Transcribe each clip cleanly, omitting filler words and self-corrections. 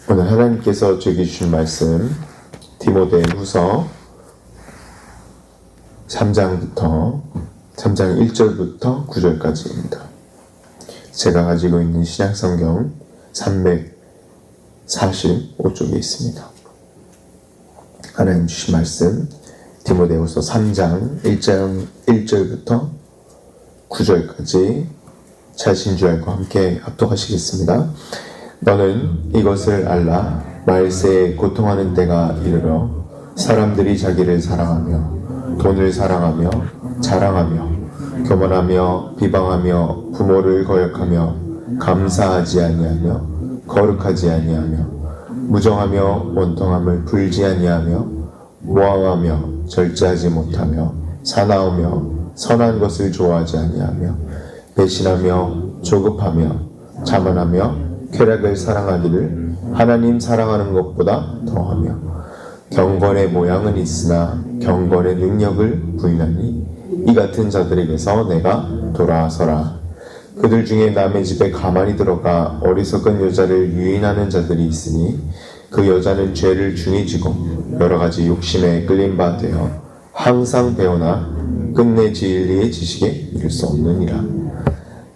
오늘 하나님께서 저에게 주신 말씀 디모데후서 3장 1절부터 9절까지입니다. 제가 가지고 있는 신약성경 345쪽에 있습니다. 하나님 주신 말씀 디모데후서 3장 1절부터 9절까지 자신 줄 알고 함께 합독하시겠습니다. 너는 이것을 알라. 말세에 고통하는 때가 이르러 사람들이 자기를 사랑하며 돈을 사랑하며 자랑하며 교만하며 비방하며 부모를 거역하며 감사하지 아니하며 거룩하지 아니하며 무정하며 원통함을 풀지 아니하며 모함하며 절제하지 못하며 사나우며 선한 것을 좋아하지 아니하며 배신하며 조급하며 자만하며 쾌락을 사랑하기를 하나님 사랑하는 것보다 더하며 경건의 모양은 있으나 경건의 능력을 부인하니 이 같은 자들에게서 내가 돌아서라. 그들 중에 남의 집에 가만히 들어가 어리석은 여자를 유인하는 자들이 있으니 그 여자는 죄를 중히 지고 여러 가지 욕심에 끌린 바 되어 항상 배우나 끝내 진리의 지식에 이를 수 없느니라.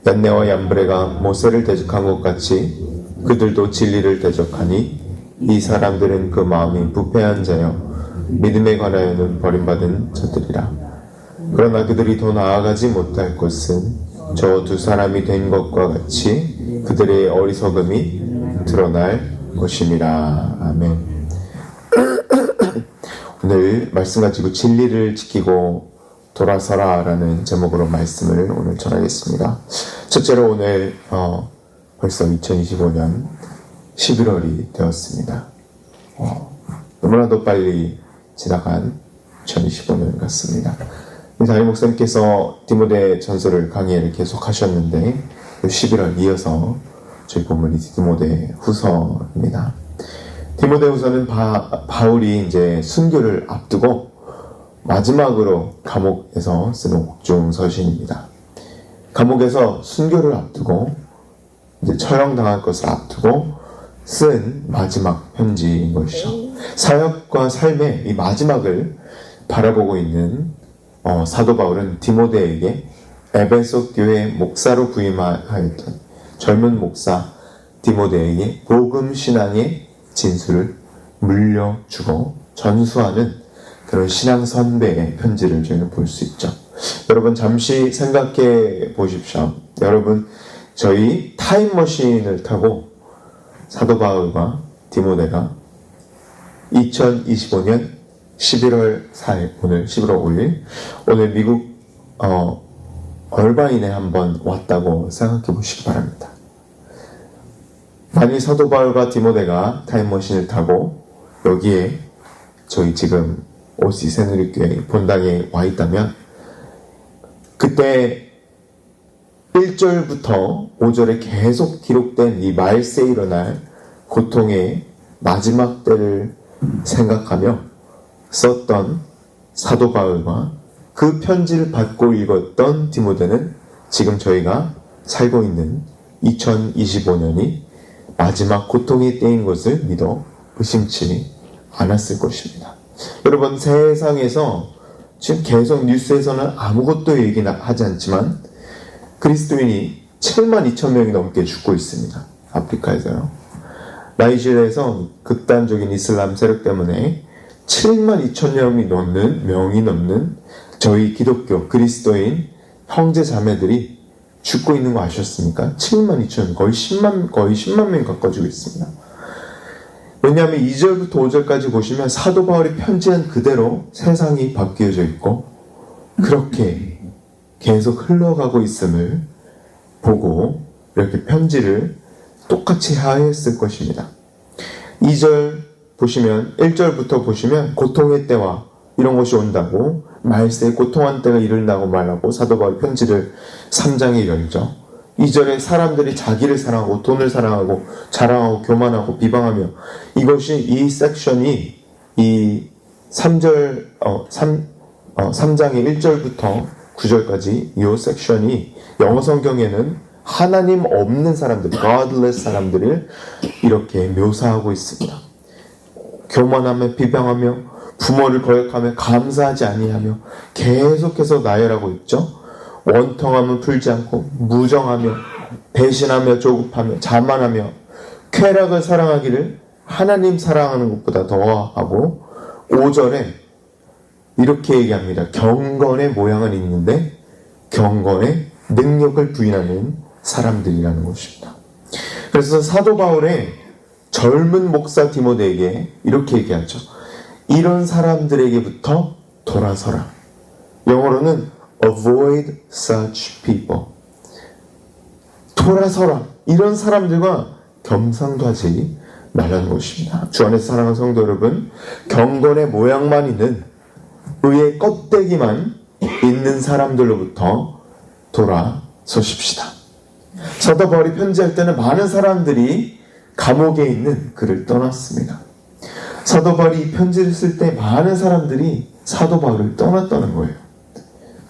얀네와 얀브레가 모세를 대적한 것 같이 그들도 진리를 대적하니 이 사람들은 그 마음이 부패한 자여 믿음에 관하여는 버림받은 자들이라. 그러나 그들이 더 나아가지 못할 것은 저 두 사람이 된 것과 같이 그들의 어리석음이 드러날 것임이라. 아멘. 오늘 말씀 가지고 진리를 지키고 돌아서라 라는 제목으로 말씀을 오늘 전하겠습니다. 첫째로 오늘 벌써 2025년 11월이 되었습니다. 너무나도 빨리 지나간 2025년 같습니다. 담임 목사님께서 디모데 전서를 강의를 계속 하셨는데 11월 이어서 저희 본문이 디모데 후서입니다. 디모데 후서는 바울이 이제 순교를 앞두고 마지막으로 감옥에서 쓰는 옥중서신입니다. 감옥에서 순교를 앞두고 이제 처형당할 것을 앞두고 쓴 마지막 편지인 것이죠. 사역과 삶의 이 마지막을 바라보고 있는 사도 바울은 디모데에게 에베소 교회 목사로 부임하였던 젊은 목사 디모데에게 복음 신앙의 진수를 물려주고 전수하는 그런 신앙 선배의 편지를 저희는 볼 수 있죠. 여러분 잠시 생각해 보십시오. 여러분 저희 타임머신을 타고 사도 바울과 디모데가 2025년 11월 4일 오늘 11월 5일 오늘 미국 얼바인에 한번 왔다고 생각해 보시기 바랍니다. 만일 사도 바울과 디모데가 타임머신을 타고 여기에 저희 지금 OC 새누리교회 본당에 와 있다면 그때 1절부터 5절에 계속 기록된 이 말세에 일어날 고통의 마지막 때를 생각하며 썼던 사도 바울과 그 편지를 받고 읽었던 디모데는 지금 저희가 살고 있는 2025년이 마지막 고통의 때인 것을 믿어 의심치 않았을 것입니다. 여러분 세상에서 지금 계속 뉴스에서는 아무것도 얘기하지 않지만 그리스도인이 72,000명이 넘게 죽고 있습니다. 아프리카에서요. 나이지리아에서 극단적인 이슬람 세력 때문에 72,000명이 넘는 저희 기독교 그리스도인 형제 자매들이 죽고 있는 거 아셨습니까? 72,000명, 거의 10만 명 가까워지고 있습니다. 왜냐하면 2절부터 5절까지 보시면 사도 바울이 편지한 그대로 세상이 바뀌어져 있고 그렇게 계속 흘러가고 있음을 보고 이렇게 편지를 똑같이 하였을 것입니다. 2절 보시면 1절부터 보시면 고통의 때와 이런 것이 온다고 말세에 고통한 때가 이른다고 말하고 사도 바울 편지를 3장에 열죠. 2절에 사람들이 자기를 사랑하고 돈을 사랑하고 자랑하고 교만하고 비방하며 이것이 이 섹션이 이 3장의 1절부터 9절까지 이 섹션이 영어 성경에는 하나님 없는 사람들, godless 사람들을 이렇게 묘사하고 있습니다. 교만하며 비방하며 부모를 거역하며 감사하지 아니하며 계속해서 나열하고 있죠. 원통함은 풀지 않고 무정하며 배신하며 조급하며 자만하며 쾌락을 사랑하기를 하나님 사랑하는 것보다 더하고 5절에 이렇게 얘기합니다. 경건의 모양은 있는데 경건의 능력을 부인하는 사람들이라는 것입니다. 그래서 사도 바울의 젊은 목사 디모데에게 이렇게 얘기하죠. 이런 사람들에게부터 돌아서라. 영어로는 avoid such people. 돌아서라. 이런 사람들과 겸상도 하지 말라는 것입니다. 주 안에서 사랑하는 성도 여러분, 경건의 모양만 있는 의의 껍데기만 있는 사람들로부터 돌아서십시다. 사도 바울이 편지할 때는 많은 사람들이 감옥에 있는 그를 떠났습니다. 사도 바울이 편지를 쓸 때 많은 사람들이 사도 바울을 떠났다는 거예요.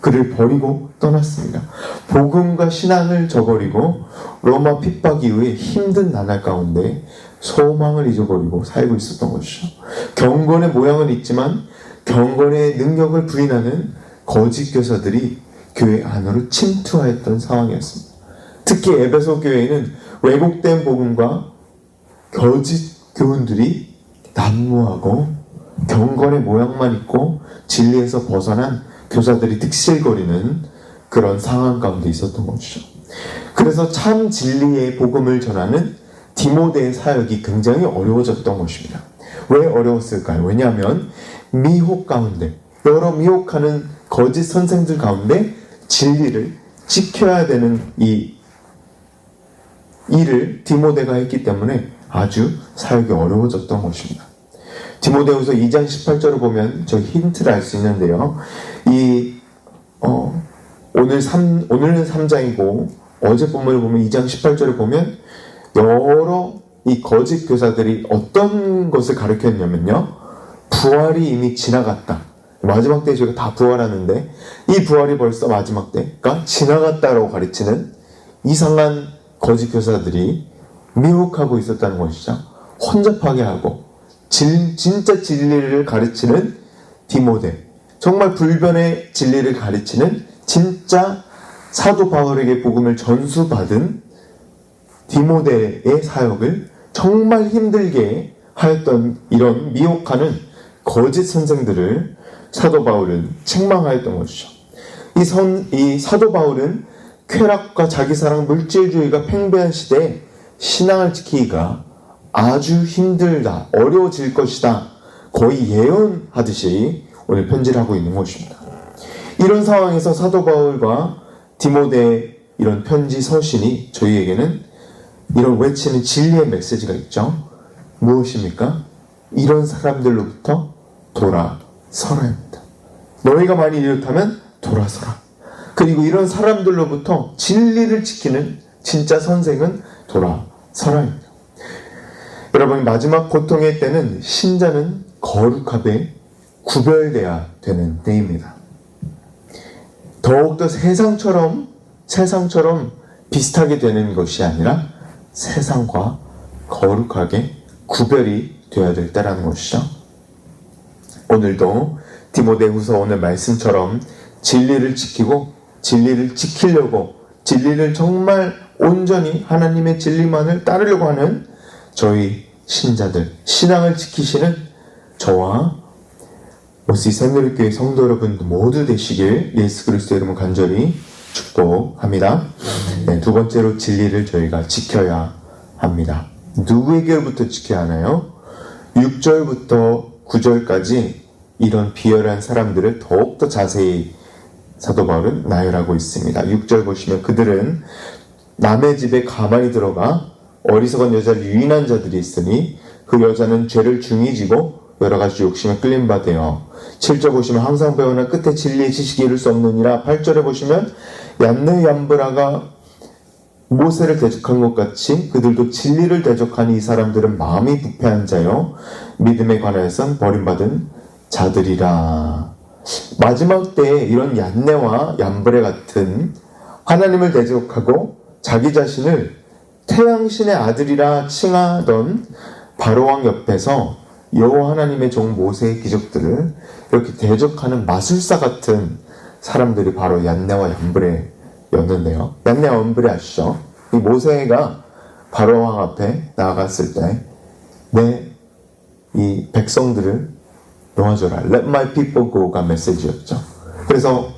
그를 버리고 떠났습니다. 복음과 신앙을 저버리고 로마 핍박 이후에 힘든 나날 가운데 소망을 잊어버리고 살고 있었던 것이죠. 경건의 모양은 있지만 경건의 능력을 부인하는 거짓 교사들이 교회 안으로 침투하였던 상황이었습니다. 특히 에베소 교회에는 왜곡된 복음과 거짓 교훈들이 난무하고 경건의 모양만 있고 진리에서 벗어난 교사들이 득실거리는 그런 상황 가운데 있었던 것이죠. 그래서 참 진리의 복음을 전하는 디모데의 사역이 굉장히 어려워졌던 것입니다. 왜 어려웠을까요? 왜냐하면 미혹 가운데, 여러 미혹하는 거짓 선생들 가운데 진리를 지켜야 되는 이 일을 디모데가 했기 때문에 아주 사역이 어려워졌던 것입니다. 디모데후서 2장 18절을 보면 저 힌트를 알 수 있는데요. 오늘은 3장이고 어제 본문을 보면 2장 18절을 보면 여러 이 거짓 교사들이 어떤 것을 가르쳤냐면요. 부활이 이미 지나갔다. 마지막 때에 저희가 다 부활하는데 이 부활이 벌써 마지막 때가 지나갔다라고 가르치는 이상한 거짓 교사들이 미혹하고 있었다는 것이죠. 혼잡하게 하고 진짜 진리를 가르치는 디모데, 정말 불변의 진리를 가르치는 진짜 사도 바울에게 복음을 전수받은 디모데의 사역을 정말 힘들게 하였던 이런 미혹하는 거짓 선생들을 사도 바울은 책망하였던 것이죠. 이 사도 바울은 쾌락과 자기사랑, 물질주의가 팽배한 시대에 신앙을 지키기가 아주 힘들다, 어려워질 것이다, 거의 예언하듯이 오늘 편지를 하고 있는 것입니다. 이런 상황에서 사도 바울과 디모데의 이런 편지 서신이 저희에게는 이런 외치는 진리의 메시지가 있죠. 무엇입니까? 이런 사람들로부터 돌아서라 합니다. 너희가 만일 이렇다면 돌아서라. 그리고 이런 사람들로부터 진리를 지키는 진짜 선생은 돌아서라 합니다. 여러분, 마지막 고통의 때는 신자는 거룩하게 구별돼야 되는 때입니다. 더욱더 세상처럼 비슷하게 되는 것이 아니라 세상과 거룩하게 구별이 되어야 될 때라는 것이죠. 오늘도 디모데후서 오늘 말씀처럼 진리를 지키고 진리를 지키려고 진리를 정말 온전히 하나님의 진리만을 따르려고 하는 저희 신자들, 신앙을 지키시는 저와 모시 새누리교회 성도 여러분 모두 되시길 예수 그리스도 이름으로 간절히 축복합니다. 네, 두 번째로 진리를 저희가 지켜야 합니다. 누구에게부터 지켜야 하나요? 6절부터 9절까지 이런 비열한 사람들을 더욱더 자세히 사도 바울은 나열하고 있습니다. 6절 보시면 그들은 남의 집에 가만히 들어가 어리석은 여자를 유인한 자들이 있으니 그 여자는 죄를 중히 지고 여러 가지 욕심에 끌린 바 되어 7절 보시면 항상 배우나 끝에 진리의 지식이 이룰 수 없느니라. 8절에 보시면 얀느 얀브라가 모세를 대적한 것 같이 그들도 진리를 대적하니 이 사람들은 마음이 부패한 자요 믿음에 관하여선 버림받은 자들이라. 마지막 때에 이런 얀네와 얀브레 같은 하나님을 대적하고 자기 자신을 태양신의 아들이라 칭하던 바로왕 옆에서 여호와 하나님의 종 모세의 기적들을 이렇게 대적하는 마술사 같은 사람들이 바로 얀네와 얀브레였는데요. 얀네와 얀브레 아시죠? 이 모세가 바로왕 앞에 나아갔을 때 내 이 백성들을 놓아줘라. Let my people go가 메시지였죠. 그래서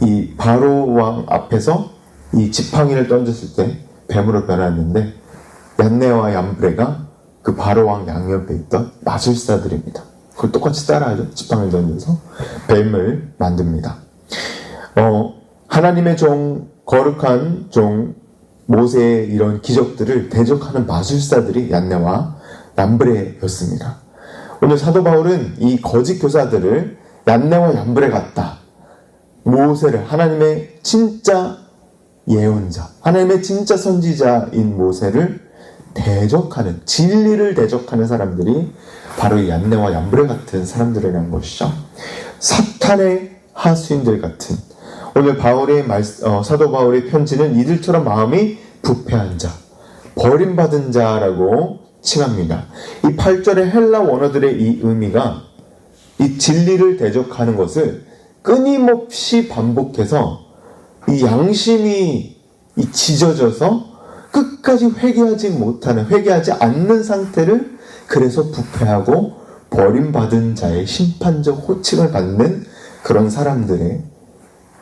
이 바로왕 앞에서 이 지팡이를 던졌을 때 뱀으로 변했는데 얀네와 얀브레가 그 바로왕 양옆에 있던 마술사들입니다. 그걸 똑같이 따라하죠. 지팡이를 던져서 뱀을 만듭니다. 하나님의 종, 거룩한 종 모세의 이런 기적들을 대적하는 마술사들이 얀네와 얀브레였습니다. 오늘 사도 바울은 이 거짓 교사들을 얀네와 얀브레 같다. 모세를 하나님의 진짜 예언자, 하나님의 진짜 선지자인 모세를 대적하는, 진리를 대적하는 사람들이 바로 이 얀네와 얀브레 같은 사람들이라는 것이죠. 사탄의 하수인들 같은, 오늘 사도 바울의 편지는 이들처럼 마음이 부패한 자, 버림받은 자라고 칭합니다. 이 8절의 헬라 원어들의 이 의미가 이 진리를 대적하는 것을 끊임없이 반복해서 이 양심이 찢어져서 끝까지 회개하지 않는 상태를, 그래서 부패하고 버림받은 자의 심판적 호칭을 받는 그런 사람들의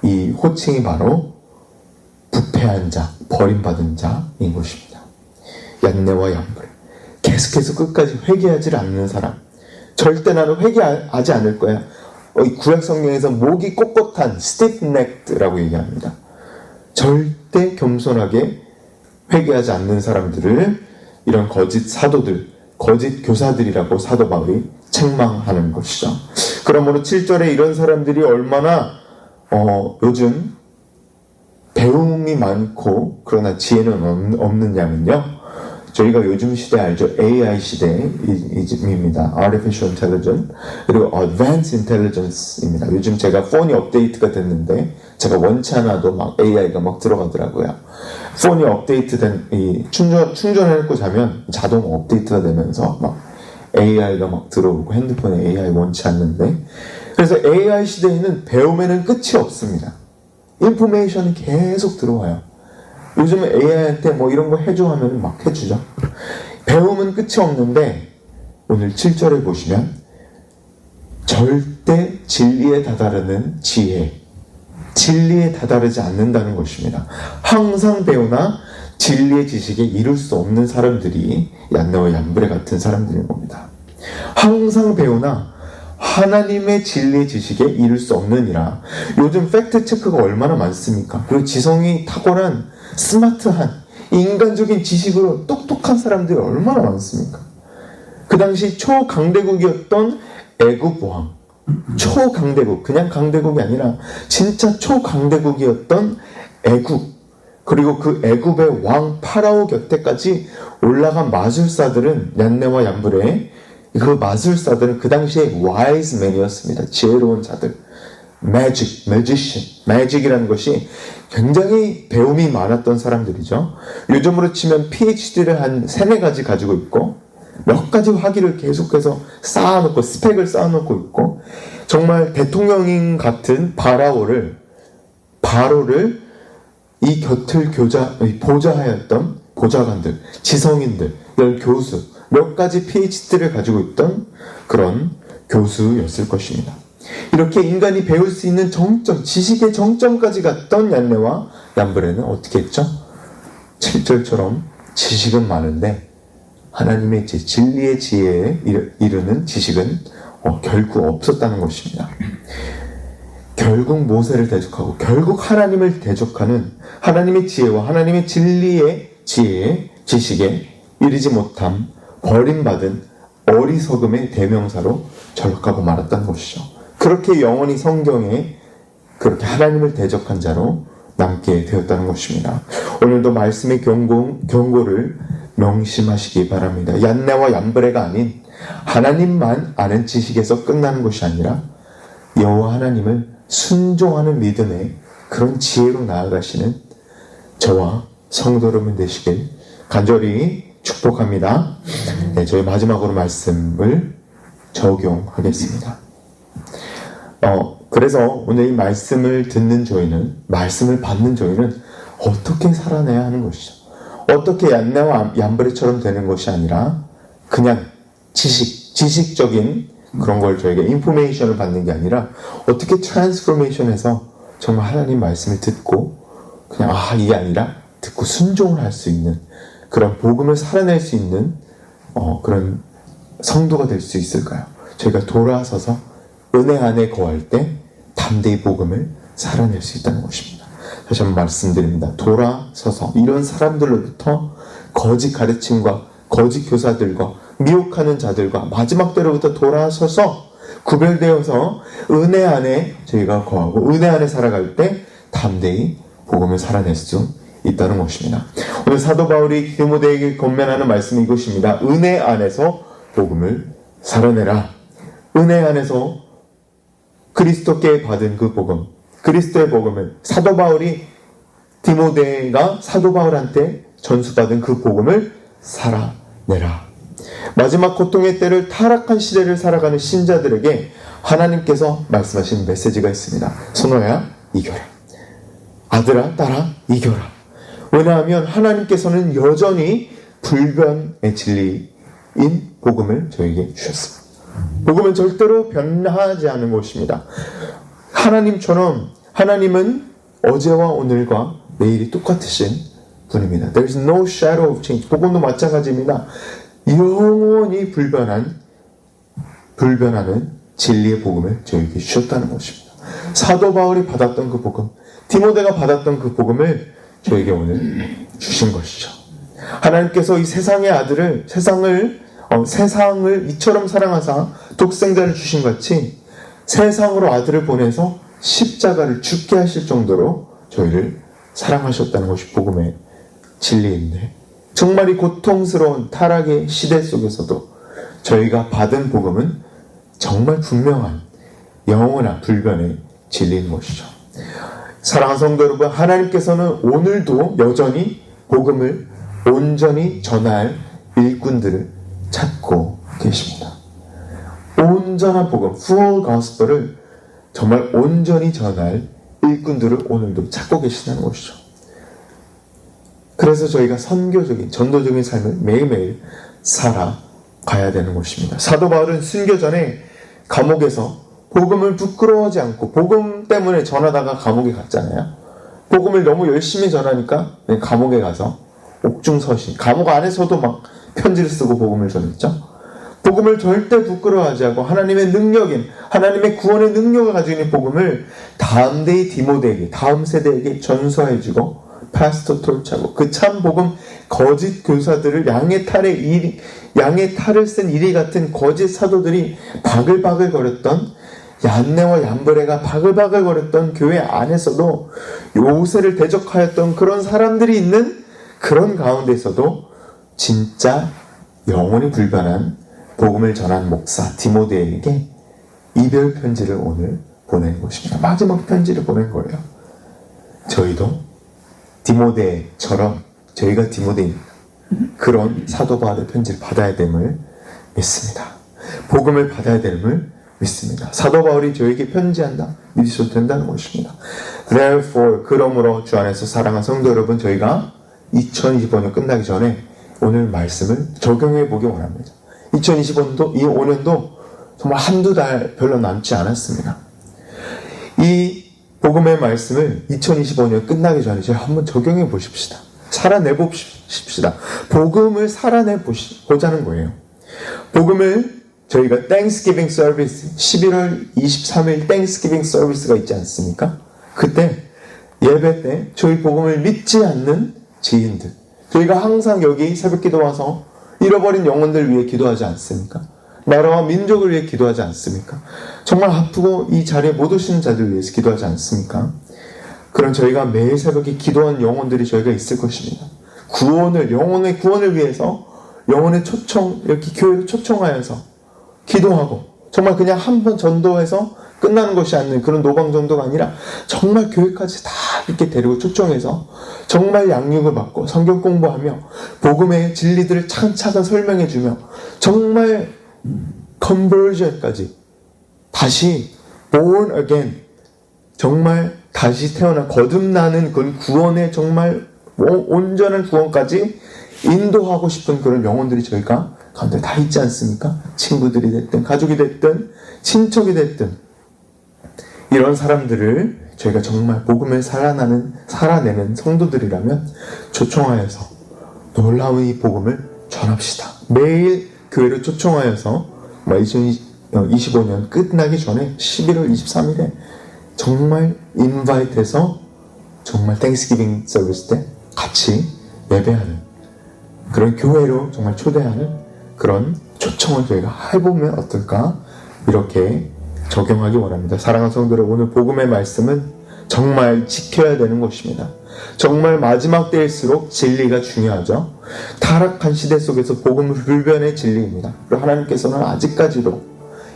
이 호칭이 바로 부패한 자, 버림받은 자인 것입니다. 얀네와 얀브레, 계속해서 끝까지 회개하지 않는 사람, 절대 나는 회개하지 않을 거야. 구약 성경에서 목이 꼿꼿한 stiff-necked라고 얘기합니다. 절대 겸손하게 회개하지 않는 사람들을 이런 거짓 사도들, 거짓 교사들이라고 사도 바울이 책망하는 것이죠. 그러므로 7절에 이런 사람들이 얼마나 요즘 배움이 많고 그러나 지혜는 없느냐면요, 저희가 요즘 시대 알죠? AI 시대입니다. Artificial Intelligence 그리고 Advanced Intelligence입니다. 요즘 제가 폰이 업데이트가 됐는데 제가 원치 않아도 막 AI가 막 들어가더라고요. 폰이 업데이트된 충전해놓고 자면 자동 업데이트가 되면서 막 AI가 막 들어오고, 핸드폰에 AI 원치 않는데, 그래서 AI 시대에는 배움에는 끝이 없습니다. 인포메이션이 계속 들어와요. 요즘은 AI한테 뭐 이런 거 해줘 하면 막 해주죠. 배움은 끝이 없는데 오늘 7절에 보시면 절대 진리에 다다르는 지혜, 진리에 다다르지 않는다는 것입니다. 항상 배우나 진리의 지식에 이룰 수 없는 사람들이 얀네와 얀브레 같은 사람들인 겁니다. 항상 배우나 하나님의 진리의 지식에 이룰 수 없느니라. 요즘 팩트체크가 얼마나 많습니까? 그리고 지성이 탁월한 스마트한 인간적인 지식으로 똑똑한 사람들이 얼마나 많습니까? 그 당시 초강대국이었던 애굽 왕, 초강대국, 그냥 강대국이 아니라 진짜 초강대국이었던 애굽, 그리고 그 애굽의 왕 파라오 곁에까지 올라간 마술사들은 얀네와 얀브레, 그 마술사들은 그 당시에 wise men이었습니다. 지혜로운 자들. magic이라는 것이 굉장히 배움이 많았던 사람들이죠. 요즘으로 치면 PhD를 한 3-4가지 가지고 있고, 몇 가지 학위를 계속해서 쌓아놓고, 스펙을 쌓아놓고 있고, 정말 대통령인 같은 바로를 이 곁을 보좌하였던 보좌관들, 지성인들, 교수, 몇 가지 PhD를 가지고 있던 그런 교수였을 것입니다. 이렇게 인간이 배울 수 있는 정점, 지식의 정점까지 갔던 얀네와 얀브레는 어떻게 했죠? 7절처럼 지식은 많은데 하나님의 진리의 지혜에 이르는 지식은 결국 없었다는 것입니다. 결국 모세를 대적하고 결국 하나님을 대적하는 하나님의 지혜와 하나님의 진리의 지혜의 지식에 이르지 못함, 버림받은 어리석음의 대명사로 전락하고 말았다는 것이죠. 그렇게 영원히 성경에 그렇게 하나님을 대적한 자로 남게 되었다는 것입니다. 오늘도 말씀의 경고를 명심하시기 바랍니다. 얀네와 얀브레가 아닌 하나님만 아는 지식에서 끝나는 것이 아니라 여호와 하나님을 순종하는 믿음의 그런 지혜로 나아가시는 저와 성도 여러분 되시길 간절히 축복합니다. 네, 저희 마지막으로 말씀을 적용하겠습니다. 그래서 오늘 이 말씀을 듣는 저희는, 말씀을 받는 저희는 어떻게 살아내야 하는 것이죠. 어떻게 얀네와 얀브레처럼 되는 것이 아니라 그냥 지식적인 그런 걸 저희가 인포메이션을 받는 게 아니라 어떻게 트랜스포메이션해서 정말 하나님 말씀을 듣고 그냥 이게 아니라 듣고 순종을 할 수 있는 그런 복음을 살아낼 수 있는 그런 성도가 될 수 있을까요? 저희가 돌아서서 은혜 안에 거할 때 담대히 복음을 살아낼 수 있다는 것입니다. 다시 한번 말씀드립니다. 돌아서서 이런 사람들로부터 거짓 가르침과 거짓 교사들과 미혹하는 자들과 마지막 때로부터 돌아서서 구별되어서 은혜 안에 저희가 거하고 은혜 안에 살아갈 때 담대히 복음을 살아낼 수 있다는 것입니다. 오늘 사도 바울이 디모데에게 권면하는 말씀이 이것입니다. 은혜 안에서 복음을 살아내라. 은혜 안에서 그리스도께 받은 그 복음, 그리스도의 복음을 사도 바울이 디모데가 사도 바울한테 전수받은 그 복음을 살아내라. 마지막 고통의 때를 타락한 시대를 살아가는 신자들에게 하나님께서 말씀하신 메시지가 있습니다. 선호야, 이겨라. 아들아, 딸아, 이겨라. 왜냐하면 하나님께서는 여전히 불변의 진리인 복음을 저에게 주셨습니다. 복음은 절대로 변하지 않은 것입니다. 하나님처럼 하나님은 어제와 오늘과 내일이 똑같으신 분입니다. There is no shadow of change. 복음도 마찬가지입니다. 영원히 불변하는 진리의 복음을 저에게 주셨다는 것입니다. 사도 바울이 받았던 그 복음, 디모데가 받았던 그 복음을 저에게 오늘 주신 것이죠. 하나님께서 이 세상의 아들을, 세상을 이처럼 사랑하사 독생자를 주신 같이 세상으로 아들을 보내서 십자가를 죽게 하실 정도로 저희를 사랑하셨다는 것이 복음의 진리인데, 정말 이 고통스러운 타락의 시대 속에서도 저희가 받은 복음은 정말 분명한 영원한 불변의 진리인 것이죠. 사랑하는 성도 여러분, 하나님께서는 오늘도 여전히 복음을 온전히 전할 일꾼들을 찾고 계십니다. 온전한 복음, full gospel을 정말 온전히 전할 일꾼들을 오늘도 찾고 계시다는 것이죠. 그래서 저희가 선교적인, 전도적인 삶을 매일매일 살아가야 되는 것입니다. 사도 바울은 순교 전에 감옥에서 복음을 부끄러워하지 않고 복음 때문에 전하다가 감옥에 갔잖아요. 복음을 너무 열심히 전하니까 감옥에 가서 옥중서신, 감옥 안에서도 막 편지를 쓰고 복음을 전했죠. 복음을 절대 부끄러워하지 않고 하나님의 능력인, 하나님의 구원의 능력을 가지고 있는 복음을 담대히 디모데에게, 다음 세대에게 전수해주고 파스토 톨차고 그 참 복음 거짓 교사들을 양의 탈을 쓴 이리 같은 거짓 사도들이 바글바글 거렸던, 얀네와 얀브레가 바글바글 거렸던 교회 안에서도 요새를 대적하였던 그런 사람들이 있는 그런 가운데서도 진짜 영원히 불변한 복음을 전한 목사 디모데에게 이별 편지를 오늘 보낸 것입니다. 마지막 편지를 보낸 거예요. 저희도 디모데처럼, 저희가 디모데인 그런 사도 바울의 편지를 받아야 됨을 믿습니다. 복음을 받아야 됨을 믿습니다. 사도 바울이 저에게 편지한다, 믿으셔도 된다는 것입니다. Therefore, 그러므로 주 안에서 사랑하는 성도 여러분, 저희가 2025년 끝나기 전에 오늘 말씀을 적용해 보기 원합니다. 2025년도, 이 5년도 정말 한두 달 별로 남지 않았습니다. 이 복음의 말씀을 2025년 끝나기 전에 저희 한번 적용해 보십시다. 살아내 보십시다. 복음을 살아내 보자는 거예요. 복음을 저희가 Thanksgiving 서비스, 11월 23일 Thanksgiving 서비스가 있지 않습니까? 그때 예배 때 저희 복음을 믿지 않는 지인들, 저희가 항상 여기 새벽기도 와서 잃어버린 영혼들 위해 기도하지 않습니까? 나라와 민족을 위해 기도하지 않습니까? 정말 아프고 이 자리에 못 오시는 자들 위해서 기도하지 않습니까? 그런 저희가 매일 새벽에 기도한 영혼들이 저희가 있을 것입니다. 영혼의 구원을 위해서 영혼의 이렇게 교회를 초청하여서 기도하고 정말 그냥 한 번 전도해서 끝나는 것이 아닌 그런 노방 정도가 아니라 정말 교회까지 다 이렇게 데리고 초청해서 정말 양육을 받고 성경 공부하며 복음의 진리들을 차근차근 설명해주며 정말 conversion까지 다시 born again 정말 다시 태어나 거듭나는 그런 구원의 정말 온전한 구원까지 인도하고 싶은 그런 영혼들이 저희가 가운데 다 있지 않습니까? 친구들이 됐든 가족이 됐든 친척이 됐든 이런 사람들을 저희가 정말 복음을 살아내는 성도들이라면 초청하여서 놀라운 이 복음을 전합시다. 매일 교회를 초청하여서 2025년 끝나기 전에 11월 23일에 정말 인바이트해서 정말 땡스기빙 서비스 때 같이 예배하는 그런 교회로 정말 초대하는 그런 초청을 저희가 해보면 어떨까 이렇게 적용하기 원합니다. 사랑하는 성도들, 오늘 복음의 말씀은 정말 지켜야 되는 것입니다. 정말 마지막 때일수록 진리가 중요하죠. 타락한 시대 속에서 복음은 불변의 진리입니다. 그리고 하나님께서는 아직까지도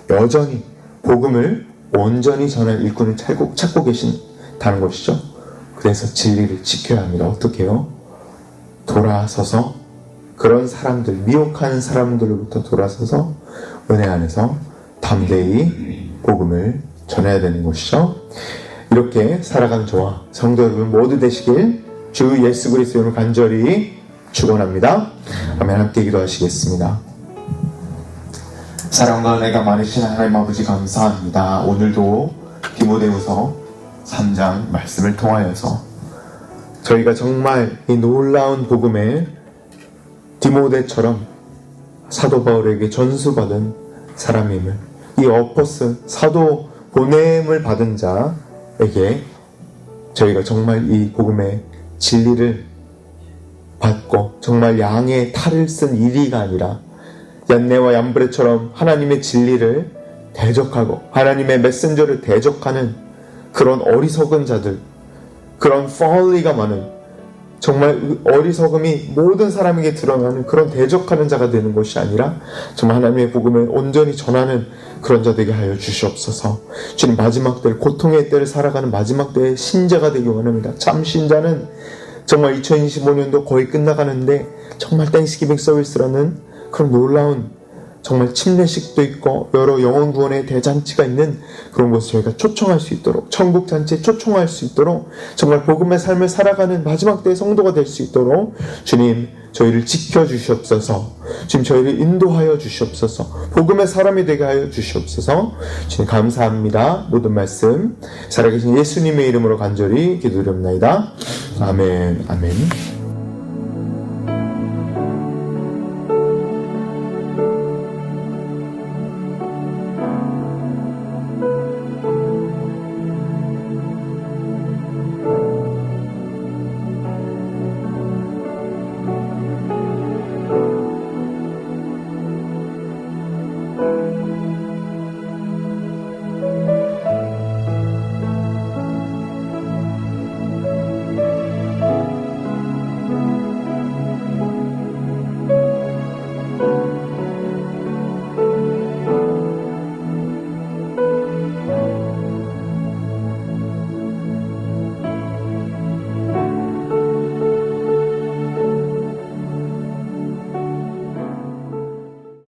여전히 복음을 온전히 전할 일꾼을 찾고 계신다는 것이죠. 그래서 진리를 지켜야 합니다. 어떻게 해요? 돌아서서 그런 사람들, 미혹한 사람들로부터 돌아서서 은혜 안에서 담대히 복음을 전해야 되는 것이죠. 이렇게 살아가는 저와 성도 여러분 모두 되시길 주 예수 그리스도 이름으로 간절히 축원합니다. 아멘. 함께 기도하시겠습니다. 사랑과 은혜가 많으신 하나님 아버지 감사합니다. 오늘도 디모데후서 3장 말씀을 통하여서 저희가 정말 이 놀라운 복음에 디모데처럼 사도 바울에게 전수받은 사람임을, 이 어퍼스 사도 보냄을 받은 자에게 저희가 정말 이 복음의 진리를 받고 정말 양의 탈을 쓴 이리가 아니라 얀네와 얀브레처럼 하나님의 진리를 대적하고 하나님의 메신저를 대적하는 그런 어리석은 자들, 그런 folly가 많은 정말 어리석음이 모든 사람에게 드러나는 그런 대적하는 자가 되는 것이 아니라 정말 하나님의 복음을 온전히 전하는 그런 자 되게 하여 주시옵소서. 주님, 마지막 때를, 고통의 때를 살아가는 마지막 때의 신자가 되기 원합니다. 참 신자는 정말 2025년도 거의 끝나가는데 정말 땡스기빙 서비스라는 그런 놀라운 정말 침례식도 있고 여러 영혼 구원의 대잔치가 있는 그런 곳을 저희가 초청할 수 있도록, 천국 잔치에 초청할 수 있도록 정말 복음의 삶을 살아가는 마지막 때의 성도가 될 수 있도록 주님 저희를 지켜주시옵소서. 주님 저희를 인도하여 주시옵소서. 복음의 사람이 되게 하여 주시옵소서. 주님 감사합니다. 모든 말씀 살아계신 예수님의 이름으로 간절히 기도드립니다. 아멘. 아멘.